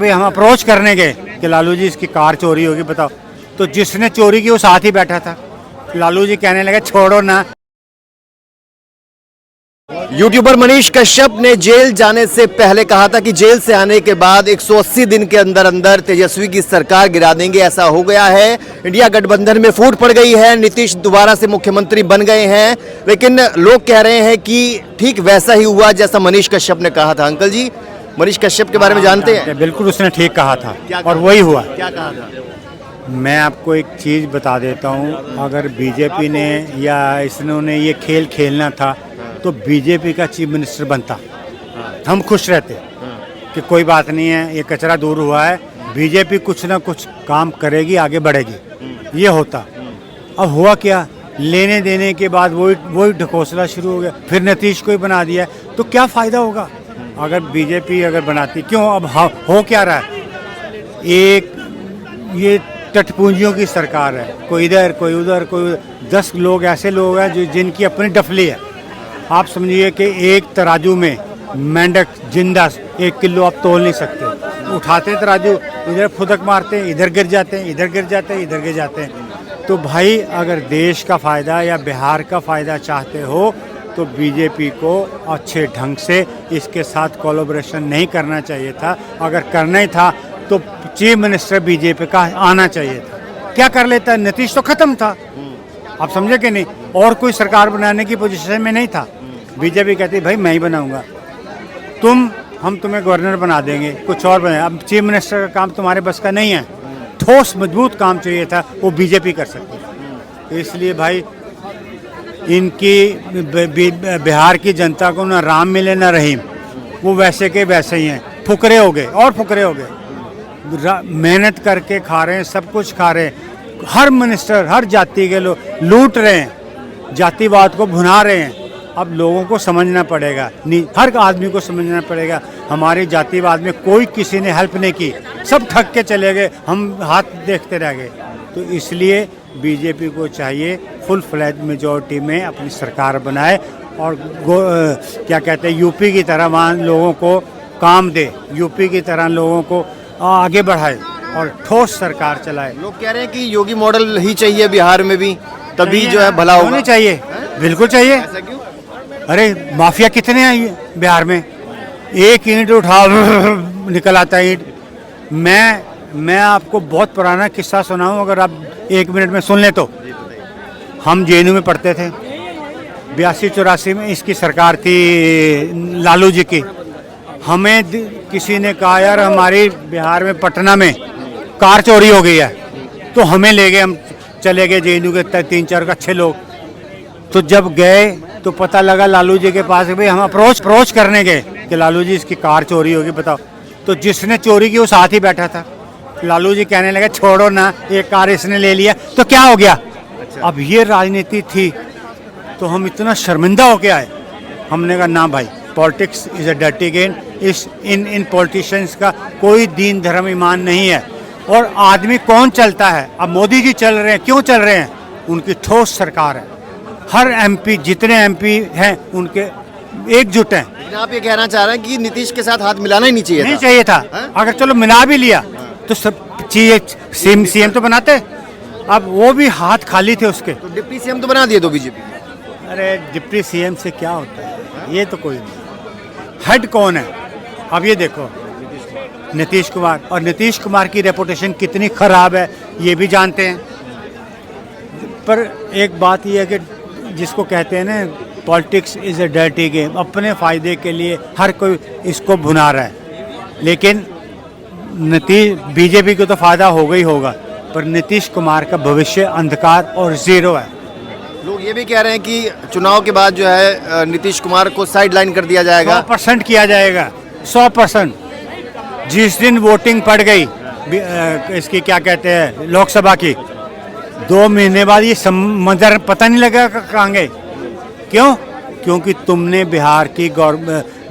भाई हम अप्रोच करने गए कि लालू जी इसकी कार चोरी होगी बताओ, तो जिसने चोरी की वो साथ ही बैठा था। लालू जी कहने लगे छोड़ो ना। यूट्यूबर मनीष कश्यप ने जेल जाने से पहले कहा था कि जेल से आने के बाद 180 दिन के अंदर अंदर तेजस्वी की सरकार गिरा देंगे। ऐसा हो गया है, इंडिया गठबंधन में फूट पड़ गई है, नीतीश दोबारा से मुख्यमंत्री बन गए हैं। लेकिन लोग कह रहे हैं कि ठीक वैसा ही हुआ जैसा मनीष कश्यप ने कहा था। अंकल जी, मनीष कश्यप के बारे में जानते हैं? बिल्कुल, उसने ठीक कहा था और वही हुआ। क्या कहा था? मैं आपको एक चीज़ बता देता हूँ, अगर बीजेपी ने या इन्होंने ये खेल खेलना था तो बीजेपी का चीफ मिनिस्टर बनता, हम खुश रहते कि कोई बात नहीं है, ये कचरा दूर हुआ है, बीजेपी कुछ ना कुछ काम करेगी, आगे बढ़ेगी, ये होता। अब हुआ क्या, लेने देने के बाद वही ढकोसला शुरू हो गया, फिर नीतीश को ही बना दिया, तो क्या फ़ायदा होगा अगर बीजेपी अगर बनाती? क्यों अब हो क्या रहा है, एक ये टटपूंजियों की सरकार है, कोई इधर कोई उधर कोई 10 लोग ऐसे लोग हैं जो जिनकी अपनी डफली है। आप समझिए कि एक तराजू में मेंढक जिंदा 1 किलो आप तोल नहीं सकते, उठाते तराजू, इधर फुदक मारते हैं, इधर गिर जाते हैं, इधर गिर जाते हैं, इधर गिर जाते हैं। तो भाई अगर देश का फ़ायदा या बिहार का फ़ायदा चाहते हो तो बीजेपी को अच्छे ढंग से इसके साथ कोलैबोरेशन नहीं करना चाहिए था। अगर करना ही था तो चीफ मिनिस्टर बीजेपी का आना चाहिए था। क्या कर लेता, नीतीश तो खत्म था, आप समझे कि नहीं, और कोई सरकार बनाने की पोजीशन में नहीं था। बीजेपी कहती भाई मैं ही बनाऊंगा, हम तुम्हें गवर्नर बना देंगे, कुछ और बना। अब चीफ मिनिस्टर का काम तुम्हारे बस का नहीं है, ठोस मजबूत काम चाहिए था, वो बीजेपी कर सकती है। तो इसलिए भाई इनकी बिहार की जनता को ना राम मिले ना रहीम, वो वैसे के वैसे ही हैं, फुकरे हो गए और फुकरे हो गए। मेहनत करके खा रहे हैं, सब कुछ खा रहे हैं, हर मिनिस्टर हर जाति के लोग लूट रहे हैं, जातिवाद को भुना रहे हैं। अब लोगों को समझना पड़ेगा, हर आदमी को समझना पड़ेगा, हमारे जातिवाद में कोई किसी ने हेल्प नहीं की, सब ठग के चले गए, हम हाथ देखते रह गए। तो इसलिए बीजेपी को चाहिए फुल फ्लैज मेजॉरिटी में अपनी सरकार बनाए और क्या कहते हैं यूपी की तरह वहाँ लोगों को काम दे, यूपी की तरह लोगों को आगे बढ़ाए और ठोस सरकार चलाए। लोग कह रहे हैं कि योगी मॉडल ही चाहिए बिहार में भी, तभी जो है भला होगा। चाहिए, बिल्कुल चाहिए। ऐसा क्यों? अरे माफिया कितने हैं बिहार में, एक ईंट उठा निकल आता है ईंट। मैं आपको बहुत पुराना किस्सा सुनाऊं, अगर आप 1 मिनट में सुन ले तो। हम जेएनयू में पढ़ते थे, 82-84 में इसकी सरकार थी लालू जी की। हमें किसी ने कहा यार हमारी बिहार में पटना में कार चोरी हो गई है, तो हमें ले गए, हम चले गए जेएनयू के 3-4 अच्छे लोग। तो जब गए तो पता लगा लालू जी के पास, भाई हम अप्रोच करने गए कि लालू जी इसकी कार चोरी होगी बताओ, तो जिसने चोरी की वो साथ ही बैठा था। लालू जी कहने लगे छोड़ो ना, एक कार इसने ले लिया, तो क्या हो गया। अब ये राजनीति थी, तो हम इतना शर्मिंदा होके आए। हमने कहा ना भाई, politics is a dirty game, in politicians का कोई दीन धर्म ईमान नहीं है। और आदमी कौन चलता है, अब मोदी जी चल रहे हैं, क्यों चल रहे हैं, उनकी ठोस सरकार है, हर एमपी जितने एमपी हैं उनके एकजुट हैं। लेकिन आप ये कहना चाह रहे हैं कि नीतीश के साथ हाथ मिलाना ही नहीं चाहिए था। अगर चलो मिला भी लिया तो सब चाहिए, सीएम तो बनाते, अब वो भी हाथ खाली थे उसके, तो डिप्टी सीएम तो बना दिए तो बीजेपी। अरे डिप्टी सीएम से क्या होता है, ये तो कोई नहीं, हेड कौन है। अब ये देखो नीतीश कुमार, और नीतीश कुमार की रेपुटेशन कितनी खराब है ये भी जानते हैं। पर एक बात यह है कि जिसको कहते हैं ना politics is a dirty game, अपने फ़ायदे के लिए हर कोई इसको भुना रहा है। लेकिन बीजेपी को तो फ़ायदा होगा ही होगा, पर नीतीश कुमार का भविष्य अंधकार और ज़ीरो है। लोग ये भी कह रहे हैं कि चुनाव के बाद जो है नीतीश कुमार को साइड लाइन कर दिया जाएगा। 100% किया जाएगा, 100%। जिस दिन वोटिंग पड़ गई इसकी क्या कहते हैं लोकसभा की, 2 महीने बाद ये मंजर पता नहीं लगा कहाँ गए। क्यों? क्योंकि तुमने बिहार की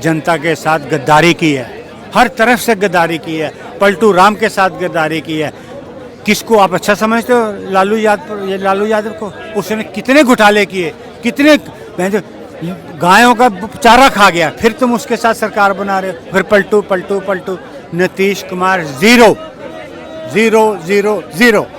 जनता के साथ गद्दारी की है, हर तरफ से गद्दारी की है, पलटू राम के साथ गद्दारी की है। किसको आप अच्छा समझते हो? लालू यादव को। उसने कितने घोटाले किए, कितने गायों का चारा खा गया, फिर तुम उसके साथ सरकार बना रहे हो, फिर पलटू। नीतीश कुमार 0 0 0 0